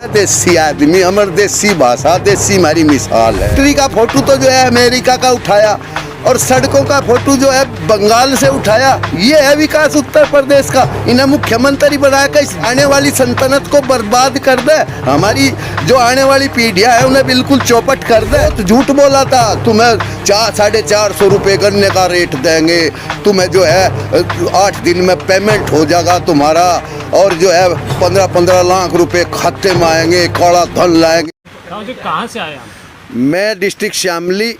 देसी आदमी, हमारी देसी भाषा, देसी हमारी मिसाल है। ट्री का फोटो तो जो है अमेरिका का उठाया और सड़कों का फोटो जो है बंगाल से उठाया। ये है विकास उत्तर प्रदेश का। इन्हें मुख्यमंत्री बनाकर इस आने वाली सल्तनत को बर्बाद कर दे, हमारी जो आने वाली पीढ़ियां है उन्हें बिल्कुल चौपट कर दे। तो झूठ बोला था, तुम्हें 400-450 रुपये गन्ने का रेट देंगे, तुम्हें जो है 8 दिन में पेमेंट हो जाएगा तुम्हारा, और जो है 15-15 लाख रुपए खाते में आएंगे, काला धन लाएंगे। कहाँ से आए आप? मैं डिस्ट्रिक्ट शामली।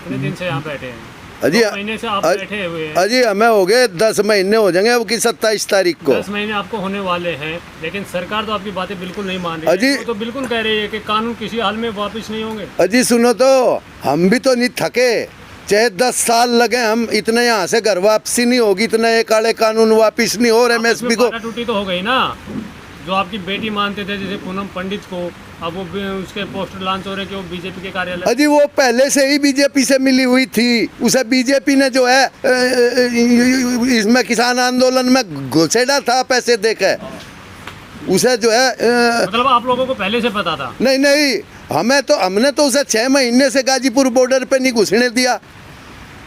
कितने दिन से यहाँ बैठे हैं? अजी 2 महीने से आप बैठे हुए हैं। अजी हमें हो गए 10 महीने हो जाएंगे अब की 27 तारीख को। 10 महीने आपको होने वाले हैं, लेकिन सरकार तो आपकी बातें बिल्कुल नहीं मान रही अजी है। वो तो बिल्कुल कह रही है कि कानून किसी हाल में वापस नहीं होंगे। अजी सुनो तो, हम भी तो नहीं थके, चाहे 10 साल लगे, हम इतने यहाँ से घर वापसी नहीं होगी, इतने ये काले कानून वापिस नहीं हो रहे। MSP को टूटी तो हो गई ना, जो आपकी बेटी मानते थे जैसे पूनम पंडित को, अब वो उसके पोस्टर लॉन्च हो रहे कि वो बीजेपी के कार्यालय। अजी वो पहले से ही बीजेपी से मिली हुई थी, उसे बीजेपी ने जो है इसमें किसान आंदोलन में घुसेड़ा था पैसे देकर, उसे जो है मतलब आप लोगों को पहले से पता था? नहीं, हमने तो उसे 6 महीने से गाजीपुर बॉर्डर पे नहीं घुसने दिया।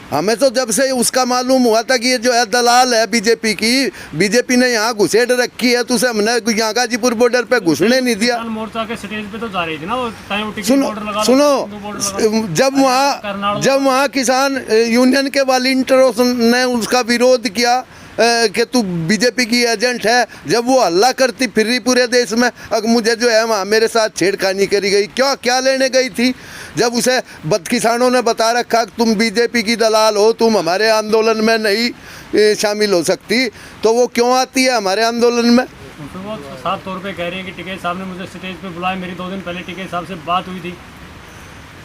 हमें तो जब से उसका मालूम हुआ था कि ये जो है दलाल है बीजेपी की, बीजेपी ने यहाँ घुसेड़ रखी है, तो उसे हमने यहाँ गाजीपुर बॉर्डर पे घुसने नहीं दिया। मोर्चा के स्टेज पे तो जा रही थी ना वो, सुनो, जब वहाँ किसान यूनियन के वॉलंटियरों ने उसका विरोध किया कि तू बीजेपी की एजेंट है, जब वो हल्ला करती फिर रही पूरे देश में, अब मुझे जो है वहाँ मेरे साथ छेड़खानी करी गई। क्या लेने गई थी? जब उसे किसानों ने बता रखा कि तुम बीजेपी की दलाल हो, तुम हमारे आंदोलन में नहीं शामिल हो सकती, तो वो क्यों आती है हमारे आंदोलन में? तो वो साफ तौर पे कह रही है कि टिकैत साहब ने मुझे स्टेज पे बुलाया, मेरी 2 दिन पहले टिकैत साहब से बात हुई थी।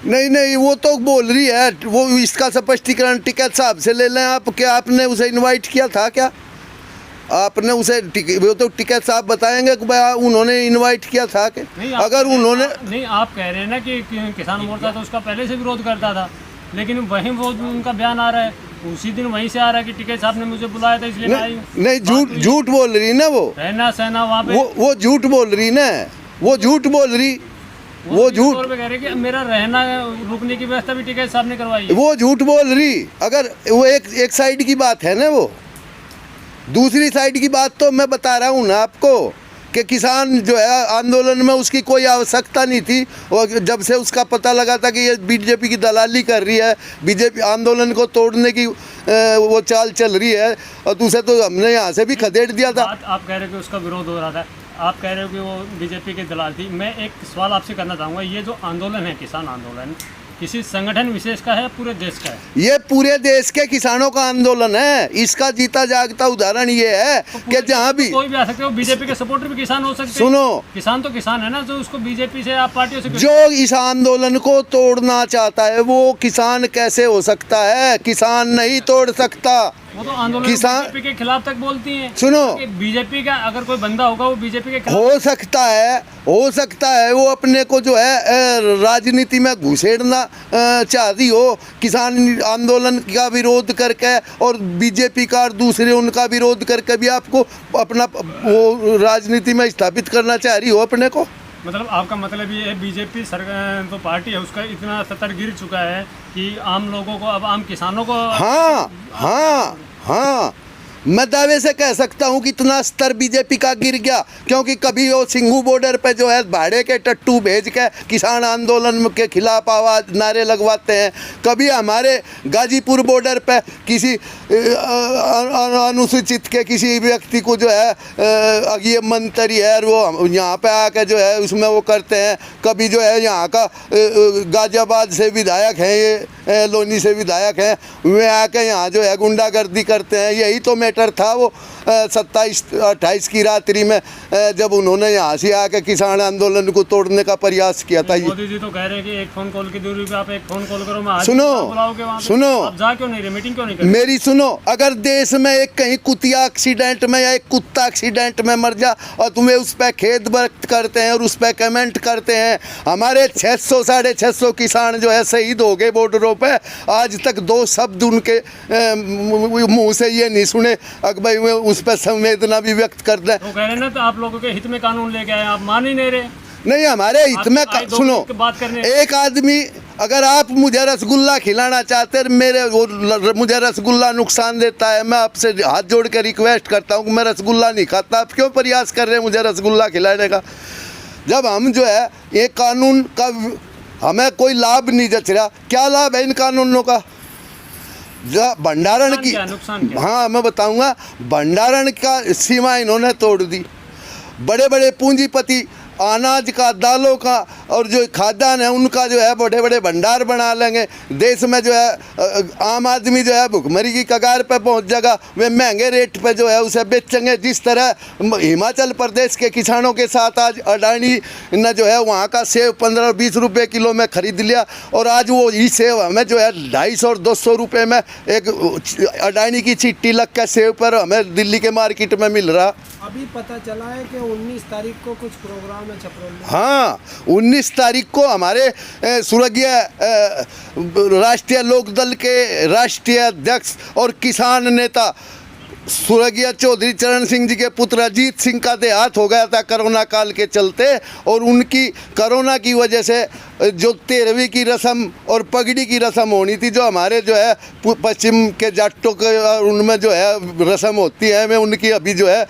नहीं, वो तो बोल रही है, वो इसका स्पष्टीकरण टिकैत साहब से ले लें आप। क्या आपने उसे इनवाइट किया था? क्या आपने उसे वो तो टिकैत साहब बताएंगे कि भाई उन्होंने इनवाइट किया था कि अगर उन्होंने नहीं, आप कह रहे हैं ना कि किसान मोर्चा तो उसका पहले से विरोध करता था, लेकिन वहीं वो उनका बयान आ रहा है, उसी दिन वहीं से आ रहा है कि टिकैत साहब ने मुझे बुलाया था इसलिए नहीं, झूठ बोल रही ना वो, रहना सहना वहाँ पे वो झूठ बोल रही ना, वो झूठ बोल रही, वो झूठ कह रहे कि मेरा रहना रुकने की व्यवस्था भी टिकैत साहब ने करवाई, वो झूठ बोल रही। अगर वो एक साइड की बात है ना, वो दूसरी साइड की बात तो मैं बता रहा हूँ ना आपको कि किसान जो है आंदोलन में उसकी कोई आवश्यकता नहीं थी, और जब से उसका पता लगा था कि ये बीजेपी की दलाली कर रही है, बीजेपी आंदोलन को तोड़ने की वो चाल चल रही है, और दूसरे तो हमने यहाँ से भी खदेड़ दिया था। आप कह रहे हो कि उसका विरोध हो रहा था, आप कह रहे हो कि वो बीजेपी के दलाल थी। मैं एक सवाल आपसे करना चाहूँगा, ये जो आंदोलन है, किसान आंदोलन, किसी संगठन विशेष का है या पूरे देश का है? ये पूरे देश के किसानों का आंदोलन है। इसका जीता जागता उदाहरण ये है कि जहाँ भी कोई भी आ सकते हो, बीजेपी के सपोर्टर भी किसान हो सकते हैं। सुनो, किसान तो किसान है ना, जो उसको बीजेपी से आप पार्टियों से जो इस आंदोलन को तोड़ना चाहता है वो किसान कैसे हो सकता है? किसान नहीं तोड़ सकता। वो तो आंदोलन बीजेपी के खिलाफ तक बोलती हैं। सुनो, बीजेपी का अगर कोई बंदा होगा वो बीजेपी के खिलाफ हो सकता है वो अपने को जो है राजनीति में घुसेड़ना चाहती हो, किसान आंदोलन का विरोध करके और बीजेपी का और दूसरे उनका विरोध करके भी आपको अपना वो राजनीति में स्थापित करना चाह रही हो अपने को। मतलब आपका मतलब ये है बीजेपी सरकार तो पार्टी है, उसका इतना स्तर गिर चुका है कि आम लोगों को, अब आम किसानों को। हाँ, मैं दावे से कह सकता हूँ कि इतना स्तर बीजेपी का गिर गया, क्योंकि कभी वो सिंघू बॉर्डर पे जो है भाड़े के टट्टू भेज के किसान आंदोलन के खिलाफ आवाज नारे लगवाते हैं, कभी हमारे गाजीपुर बॉर्डर पे किसी अनुसूचित के किसी व्यक्ति को जो है ये मंत्री है वो यहाँ पे आके जो है उसमें वो करते हैं, कभी जो है यहाँ का गाजियाबाद से विधायक हैं, ये लोनी से विधायक हैं, वे आके यहाँ जो है गुंडागर्दी करते हैं। यही तो मैटर था वो 27-28 की रात्रि में जब उन्होंने यहाँ से आके किसान आंदोलन को तोड़ने का प्रयास किया था। मोदी जी तो कह रहे हैं कि एक फोन कॉल की दूरी पे आप एक फोन कॉल करो, मैं सुनो, आप जा क्यों नहीं रहे, मीटिंग क्यों नहीं कर रहे? मेरी सुनो, अगर देश में एक कहीं कुतिया एक्सीडेंट में या एक कुत्ता एक्सीडेंट में मर जा और तुम्हें उस पर खेद व्यक्त करते हैं और उस पर कमेंट करते हैं, हमारे 600-650 किसान जो है शहीद हो गए बॉर्डरों पे, आज तक 2 शब्द उनके मुंह से ये नहीं सुने कि भाई उस उस पर संवेदना भी व्यक्त कर दें। तो कह रहे हैं ना, तो आप लोगों के हित में कानून लेके आए, आप मान ही नहीं रहे। नहीं, हमारे हित में सुनो, बात करने एक आदमी, अगर आप मुझे रसगुल्ला खिलाना चाहते हैं, मुझे रसगुल्ला नुकसान देता है, मैं आपसे हाथ जोड़ कर रिक्वेस्ट करता हूँ कि मैं रसगुल्ला नहीं खाता, आप क्यों प्रयास कर रहे हैं मुझे रसगुल्ला खिलाने का? जब हम जो है ये कानून का हमें कोई लाभ नहीं जच रहा, क्या लाभ है इन कानूनों का? जो भंडारण की, नुकसान क्या? हाँ मैं बताऊंगा, भंडारण का सीमा इन्होंने तोड़ दी। बड़े बड़े पूंजीपति अनाज का, दालों का और जो खाद्यान्न है उनका जो है बड़े बड़े भंडार बना लेंगे। देश में जो है आम आदमी जो है भुखमरी की कगार पे पहुंच जाएगा, वे महंगे रेट पे जो है उसे बेचेंगे। जिस तरह हिमाचल प्रदेश के किसानों के साथ आज अडानी ने जो है वहाँ का सेब 15-20 रुपये किलो में खरीद लिया, और आज वो ही सेब हमें जो है 250 और 200 रुपये में एक अडानी की चिट्ठी लग के सेब पर हमें दिल्ली के मार्केट में मिल रहा। अभी पता चला है कि 19 तारीख को कुछ प्रोग्राम है छपरौली में। हाँ, 19 तारीख को हमारे स्वर्गीय राष्ट्रीय लोकदल के राष्ट्रीय अध्यक्ष और किसान नेता स्वर्गीय चौधरी चरण सिंह जी के पुत्र अजीत सिंह का देहांत हो गया था कोरोना काल के चलते, और उनकी कोरोना की वजह से जो 13वीं की रस्म और पगड़ी की रस्म होनी थी, जो हमारे जो है पश्चिम के जाटों के उनमें जो है रस्म होती है, में उनकी अभी जो है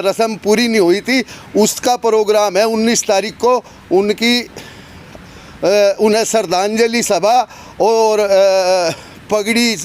रस्म पूरी नहीं हुई थी। उसका प्रोग्राम है 19 तारीख को, उनकी उन्हें श्रद्धांजलि सभा और पगड़ी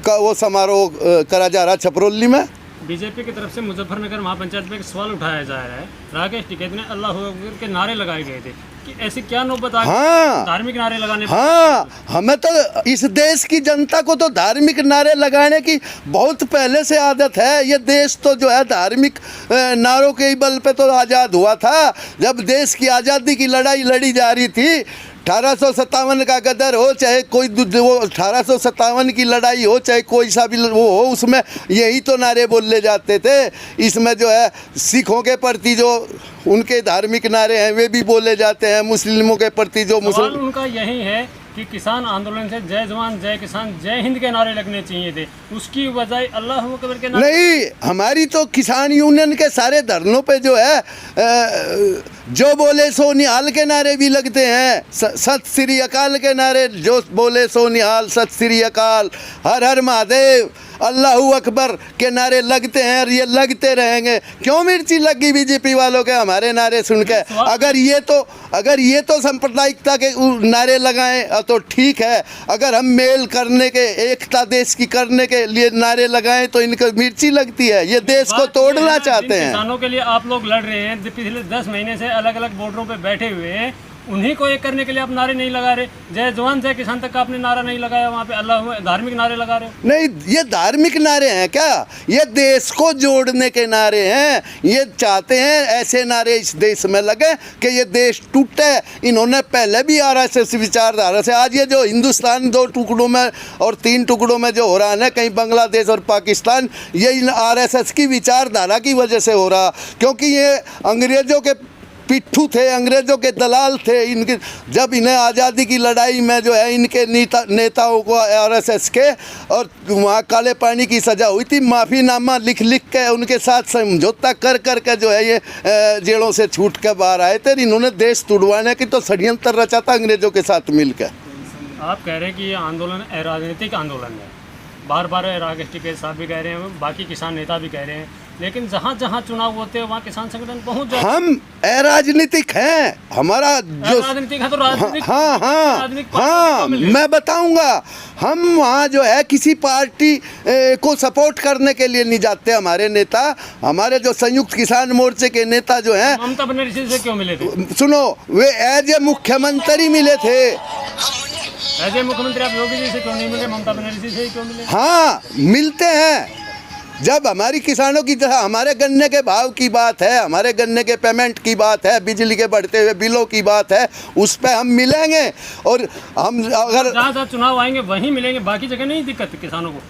का वो समारोह करा जा रहा छपरौली में। बीजेपी की तरफ से मुजफ्फरनगर महापंचायत में एक सवाल उठाया जा रहा है, राकेश टिकैत ने अल्लाह अकबर के नारे लगाए गए थे कि ऐसी क्या नौबत आ गई? हाँ, धार्मिक नारे लगाने। हाँ, हमें तो इस देश की जनता को तो धार्मिक नारे लगाने की बहुत पहले से आदत है। ये देश तो जो है धार्मिक नारों के ही बल पे तो आज़ाद हुआ था। जब देश की आज़ादी की लड़ाई लड़ी जा रही थी, 1857 का गदर हो चाहे कोई वो 1857 की लड़ाई हो चाहे कोई सा भी वो हो, उसमें यही तो नारे बोले जाते थे। इसमें जो है सिखों के प्रति जो उनके धार्मिक नारे हैं वे भी बोले जाते हैं, मुस्लिमों के प्रति जो मुस्लिम, उनका यही है कि किसान आंदोलन से जय जवान जय किसान जय हिंद के नारे लगने चाहिए थे, उसकी बजाय अल्लाह अकबर के नारे। नहीं, हमारी तो किसान यूनियन के सारे धरनों पे जो है जो बोले सो निहाल के नारे भी लगते हैं, सत श्री अकाल के नारे, जो बोले सो निहाल, सत श्री अकाल, हर हर महादेव, अल्लाहू अकबर के नारे लगते हैं और ये लगते रहेंगे। क्यों मिर्ची लगी बीजेपी वालों के हमारे नारे सुन के? अगर ये तो सांप्रदायिकता के नारे लगाएं तो ठीक है, अगर हम मेल करने के, एकता देश की करने के लिए नारे लगाएं तो इनको मिर्ची लगती है। ये देश को तोड़ना चाहते हैं। किसानों के लिए आप लोग लड़ रहे हैं, पिछले 10 महीने से अलग अलग बॉर्डरों पे बैठे हुए हैं, उन्हीं को एक करने के लिए आप नारे नहीं लगा रहे। जय जवान जय किसान तक का आपने नारा नहीं लगाया, वहाँ पे अल्लाह धार्मिक नारे लगा रहे हो। नहीं, ये धार्मिक नारे हैं क्या? ये देश को जोड़ने के नारे हैं। ये चाहते हैं ऐसे नारे इस देश में लगे कि ये देश टूटे। इन्होंने पहले भी आरएसएस विचारधारा से, आज ये जो हिंदुस्तान 2 टुकड़ों में और 3 टुकड़ों में जो हो रहा है ना, कहीं बांग्लादेश और पाकिस्तान, ये इन आरएसएस की विचारधारा की वजह से हो रहा, क्योंकि ये अंग्रेजों के पिट्ठू थे, अंग्रेजों के दलाल थे। इनके जब इन्हें आज़ादी की लड़ाई में जो है इनके नेताओं को आरएसएस के और वहाँ काले पानी की सज़ा हुई थी, माफ़ीनामा लिख के उनके साथ समझौता कर के जो है ये जेलों से छूट के बाहर आए थे। इन्होंने देश तुड़वाने की तो षड्यंत्र रचा था अंग्रेजों के साथ मिलकर। आप कह रहे हैं कि ये आंदोलन राजनीतिक आंदोलन है, बार बार राकेश टिकैत साहब भी कह रहे हैं, बाकी किसान नेता भी कह रहे हैं, लेकिन जहाँ जहाँ चुनाव होते हैं वहाँ किसान संगठन पहुँच जाते हैं। हम अराजनीतिक हैं, हमारा जो राजनीतिक है तो राजनीतिक, हाँ, मैं बताऊंगा। हम वहाँ जो है किसी पार्टी को सपोर्ट करने के लिए नहीं जाते। हमारे नेता, हमारे जो संयुक्त किसान मोर्चे के नेता जो हैं, ममता बनर्जी से क्यों मिले थे? सुनो, वे एज ए मुख्यमंत्री मिले थे। ऐसे मुख्यमंत्री आप योगी जी से क्यों नहीं मिले, ममता बनर्जी से क्यों मिले? हाँ, मिलते हैं। जब हमारी किसानों की तरह हमारे गन्ने के भाव की बात है, हमारे गन्ने के पेमेंट की बात है, बिजली के बढ़ते हुए बिलों की बात है, उस पर हम मिलेंगे। और हम अगर जहाँ जहाँ चुनाव आएंगे वहीं मिलेंगे, बाकी जगह नहीं दिक्कत किसानों को।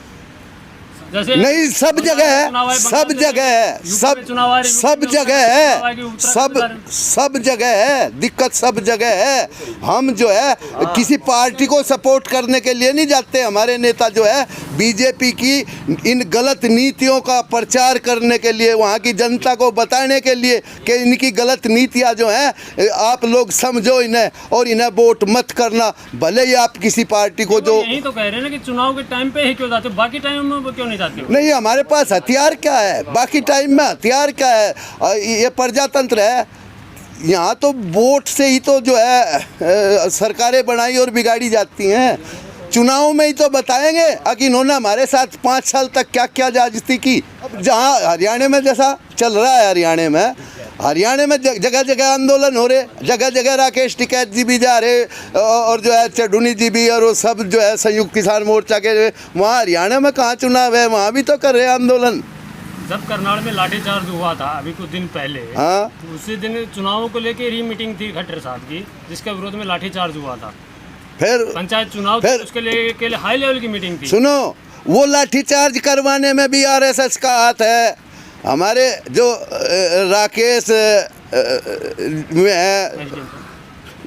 जैसे नहीं, सब जगह है, चुनाव आए, सब बंगाल जगह है, यूपी सब में चुनाव आ रहे, सब यूपी में जगह चुनाव आएगी, है, उत्तराखंड सब जगह है, दिक्कत सब जगह है। हम जो है किसी पार्टी को सपोर्ट करने के लिए नहीं जाते। हमारे नेता जो है बीजेपी की इन गलत नीतियों का प्रचार करने के लिए, वहाँ की जनता को बताने के लिए कि इनकी गलत नीतियाँ जो हैं आप लोग समझो इन्हें और इन्हें वोट मत करना। भले ही आप किसी पार्टी को जो, यही तो कह रहे हैं ना कि चुनाव के टाइम पे ही क्यों जाते हो, बाकी टाइम में वो क्यों नहीं जाते हो? नहीं, हमारे पास हथियार क्या है, बाकी टाइम में हथियार क्या है? ये प्रजातंत्र है। यहाँ तो वोट से ही तो जो है सरकारें बनाई और बिगाड़ी जाती हैं। चुनाव में ही तो बताएंगे कि इन्होंने हमारे साथ 5 साल तक क्या क्या जाजती की। अब जहाँ हरियाणा में जैसा चल रहा है, हरियाणा में जगह जगह आंदोलन हो रहे, जगह जगह राकेश टिकैत जी भी जा रहे और जो है चढ़ूनी जी भी, और वो सब जो है संयुक्त किसान मोर्चा के। वहाँ हरियाणा में कहाँ चुनाव है, वहाँ भी तो कर रहे आंदोलन। जब करनाल में लाठीचार्ज हुआ था अभी कुछ दिन पहले, हाँ, तो उसी दिन चुनावों को लेकर ही मीटिंग थी खट्टर साहब की, जिसके विरोध में लाठीचार्ज हुआ था। फिर पंचायत चुनाव फिर- उसके लिए हाई लेवल की मीटिंग थी। सुनो, वो लाठीचार्ज करवाने में भी आरएसएस का हाथ है। हमारे जो राकेश में है,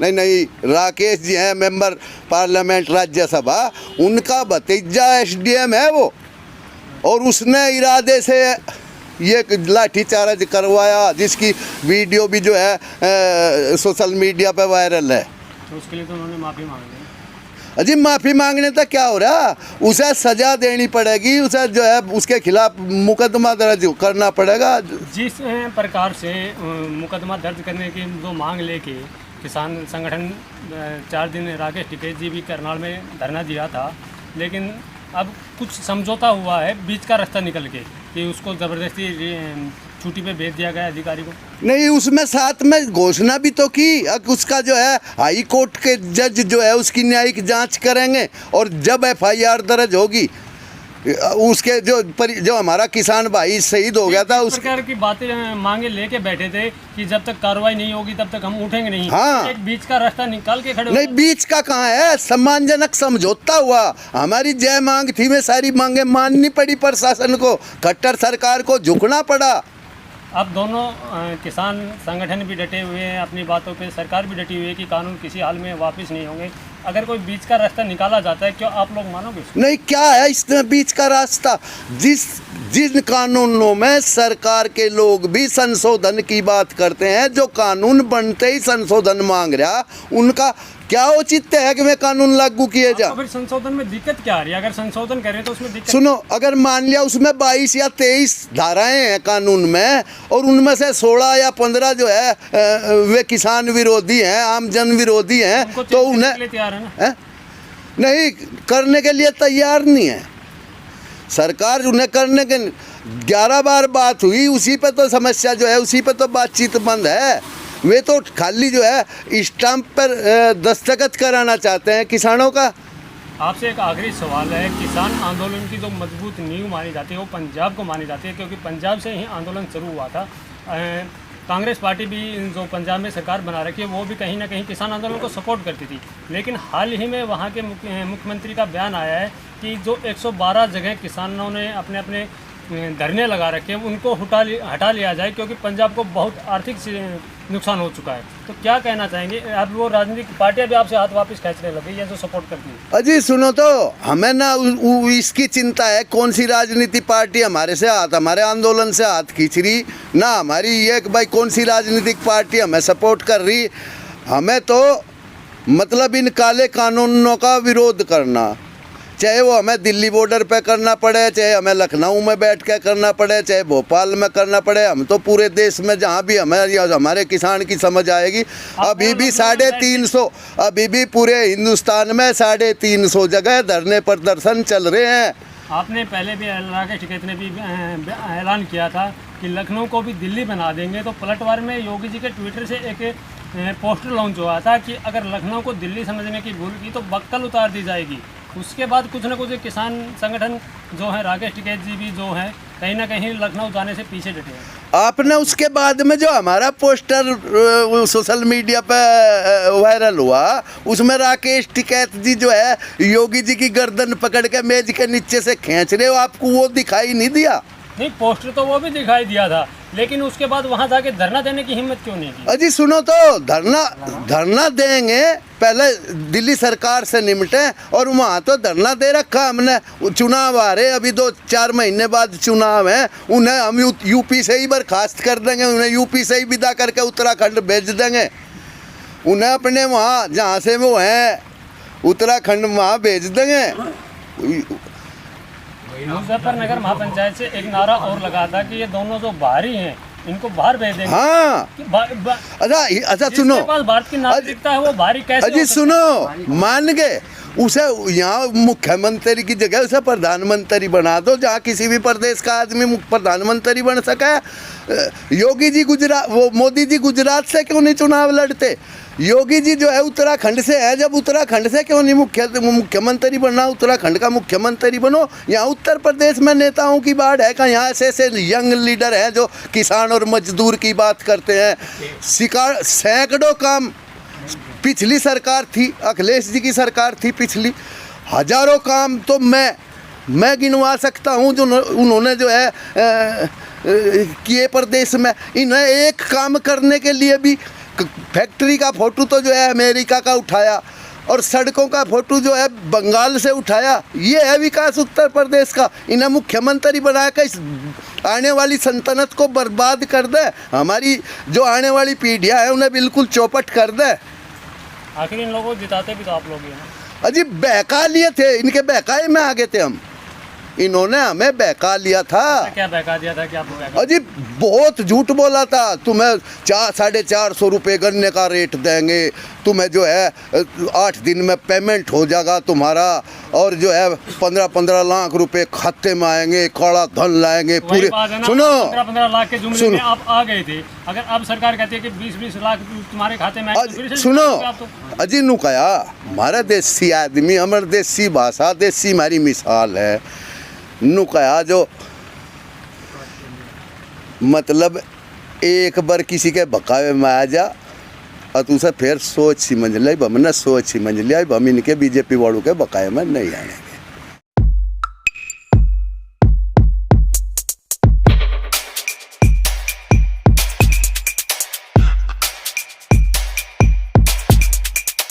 नहीं, राकेश जी हैं मेंबर पार्लियामेंट राज्यसभा, उनका भतीजा एसडीएम है वो, और उसने इरादे से ये लाठीचार्ज करवाया, जिसकी वीडियो भी जो है सोशल मीडिया पे वायरल है। तो उसके लिए तो उन्होंने माफ़ी मांग ली। अजी माफ़ी मांगने तक क्या हो रहा, उसे सजा देनी पड़ेगी, उसे जो है उसके खिलाफ मुकदमा दर्ज करना पड़ेगा। जिस प्रकार से मुकदमा दर्ज करने की जो मांग लेके किसान संगठन 4 दिन राकेश टिकैत जी भी करनाल में धरना दिया था, लेकिन अब कुछ समझौता हुआ है बीच का रास्ता निकल के कि उसको ज़बरदस्ती छुट्टी पे भेज दिया गया अधिकारी को। नहीं, उसमें साथ में घोषणा भी तो की, उसका जो है हाई कोर्ट के जज जो है उसकी न्यायिक जांच करेंगे, और जब एफआईआर दर्ज होगी उसके जो हमारा किसान भाई शहीद हो गया था, उस प्रकार की बातें मांगे लेके बैठे थे कि जब तक कार्रवाई नहीं होगी तब तक हम उठेंगे नहीं। हाँ। एक बीच का रास्ता निकाल के खड़े नहीं, बीच का कहाँ है, सम्मानजनक समझौता हुआ। हमारी जय मांग थी, में सारी मांगे माननी पड़ी प्रशासन को, खट्टर सरकार को झुकना पड़ा। अब दोनों किसान संगठन भी डटे हुए हैं अपनी बातों पे, सरकार भी डटी हुई है कि कानून किसी हाल में वापस नहीं होंगे। अगर कोई बीच का रास्ता निकाला जाता है, क्यों आप लोग मानोगे इसको? नहीं, क्या है इसमें बीच का रास्ता? जिन कानूनों में सरकार के लोग भी संशोधन की बात करते हैं, जो कानून बनते ही संशोधन मांग रहा, उनका क्या औचित्य है कि वे कानून लागू किए जा? फिर संशोधन में दिक्कत क्या आ रही है? अगर संशोधन करें तो उसमें दिक्कत। सुनो, अगर मान लिया उसमें 22 या 23 धाराएं हैं कानून में, और उनमें से 16 या 15 जो है वे किसान विरोधी हैं, आम जन विरोधी हैं, तो उन्हें तैयार है ना? है? नहीं, करने के लिए तैयार नहीं है सरकार। उन्हें करने के 11 बार बात हुई, उसी पे तो समस्या जो है, उसी पे तो बातचीत बंद है। वे तो खाली जो है स्टाम्प पर दस्तखत कराना चाहते हैं किसानों का। आपसे एक आखिरी सवाल है, किसान आंदोलन की जो मजबूत नींव मानी जाती है वो पंजाब को मानी जाती है, क्योंकि पंजाब से ही आंदोलन शुरू हुआ था। कांग्रेस पार्टी भी जो पंजाब में सरकार बना रखी है वो भी कहीं ना कहीं किसान आंदोलन को सपोर्ट करती थी, लेकिन हाल ही में वहाँ के मुख्यमंत्री का बयान आया है कि जो 112 जगह किसानों ने अपने अपने धरने लगा रखे हैं उनको हटा लिया जाए, क्योंकि पंजाब को बहुत आर्थिक नुकसान हो चुका है। तो क्या कहना चाहेंगे? अब वो राजनीतिक पार्टियां भी आपसे हाथ वापस खींचने लगी है जो सपोर्ट करती है। अजी सुनो, तो हमें ना इसकी चिंता है कौन सी राजनीतिक पार्टी हमारे आंदोलन से हाथ खींच रही, ना हमारी ये कि भाई कौन सी राजनीतिक पार्टी हमें सपोर्ट कर रही। हमें तो मतलब इन काले कानूनों का विरोध करना, चाहे वो हमें दिल्ली बॉर्डर पे करना पड़े, चाहे हमें लखनऊ में बैठ के करना पड़े, चाहे भोपाल में करना पड़े, हम तो पूरे देश में जहाँ भी हमारे किसान की समझ आएगी। अभी भी 350, अभी भी पूरे हिंदुस्तान में 350 जगह धरने प्रदर्शन चल रहे हैं। आपने पहले भी राकेश टिकैत ने भी ऐलान किया था कि लखनऊ को भी दिल्ली बना देंगे, तो पलटवार में योगी जी के ट्विटर से एक पोस्टर लॉन्च हुआ था कि अगर लखनऊ को दिल्ली समझने की भूल की तो बक्कल उतार दी जाएगी। उसके बाद कुछ न कुछ किसान संगठन जो है, राकेश टिकैत जी भी जो है कहीं ना कहीं लखनऊ जाने से पीछे डटे हैं। आपने उसके बाद में जो हमारा पोस्टर सोशल मीडिया पे वायरल हुआ, उसमें राकेश टिकैत जी जो है योगी जी की गर्दन पकड़ के मेज के नीचे से खींच रहे हो, आपको वो दिखाई नहीं दिया? नहीं, पोस्टर तो वो भी दिखाई दिया था, लेकिन उसके बाद वहाँ जाके धरना देने की हिम्मत क्यों नहीं की? अजी सुनो तो, धरना देंगे, पहले दिल्ली सरकार से निपटे, और वहाँ तो धरना दे रखा हमने। चुनाव आ रहे, अभी 2-4 महीने बाद चुनाव है, उन्हें हम यूपी से ही बर्खास्त कर देंगे, उन्हें यूपी से ही विदा करके उत्तराखंड भेज देंगे। उन्हें अपने वहाँ जहाँ से वो हैं उत्तराखंड वहाँ भेज देंगे। मुजफ्फरनगर महापंचायत से एक नारा और लगा था कि ये दोनों जो बाहरी हैं इनको बाहर भेज देंगे। हाँ, अच्छा सुनो, जिसके पास भारत की नागरिकता है वो बाहरी कैसे अजी हो सकता सुनो, मान गए उसे यहाँ मुख्यमंत्री की जगह उसे प्रधानमंत्री बना दो, जहाँ किसी भी प्रदेश का आदमी प्रधानमंत्री बन सके। योगी जी गुजरात, वो मोदी जी गुजरात से क्यों नहीं चुनाव लड़ते? योगी जी जो है उत्तराखंड से है, जब उत्तराखंड से क्यों नहीं मुख्यमंत्री बनना? उत्तराखंड का मुख्यमंत्री बनो। यहाँ उत्तर प्रदेश में नेताओं की बाढ़ है, कहाँ यहाँ ऐसे यंग लीडर हैं जो किसान और मजदूर की बात करते हैं। सैकड़ों काम पिछली सरकार थी, अखिलेश जी की सरकार थी पिछली, हजारों काम तो मैं गिनवा सकता हूँ जो उन्होंने जो है किए प्रदेश में। इन्हें एक काम करने के लिए भी फैक्ट्री का फोटो तो जो है अमेरिका का उठाया, और सड़कों का फोटो जो है बंगाल से उठाया। ये है विकास उत्तर प्रदेश का। इन्हें मुख्यमंत्री बना के इस आने वाली सल्तनत को बर्बाद कर दे, हमारी जो आने वाली पीढ़ियाँ हैं उन्हें बिल्कुल चौपट कर दे। आखिर इन लोगों को जिताते भी तो आप लोग ही हैं। अजी बहका लिए थे, इनके बहकाए में आ गए थे हम, इन्होंने हमें बहका लिया था। क्या बहका दिया था? क्या आपको बहका? अजी बहुत झूठ बोला था, तुम्हें 400-450 रुपये गन्ने का रेट देंगे, तुम्हें जो है 8 दिन में पेमेंट हो जाएगा तुम्हारा, और जो है 15-15 लाख रुपए खाते में आएंगे, काला धन लाएंगे पूरे। सुनो, 15 लाख के जुमले में आप आ गए थे। अगर अब सरकार कहती है कि 20-20 लाख तुम्हारे खाते में आएंगे, सुनो अजी नु कहा, हमारा देसी आदमी, हमारी देसी भाषा, देसी हमारी मिसाल है। नु कहा जो मतलब एक बार किसी के बकावे में आ जा और तुझे फिर सोच समझ ले, हमने सोच समझ लिया हम इनके बीजेपी वालों के बकाये में नहीं आएंगे।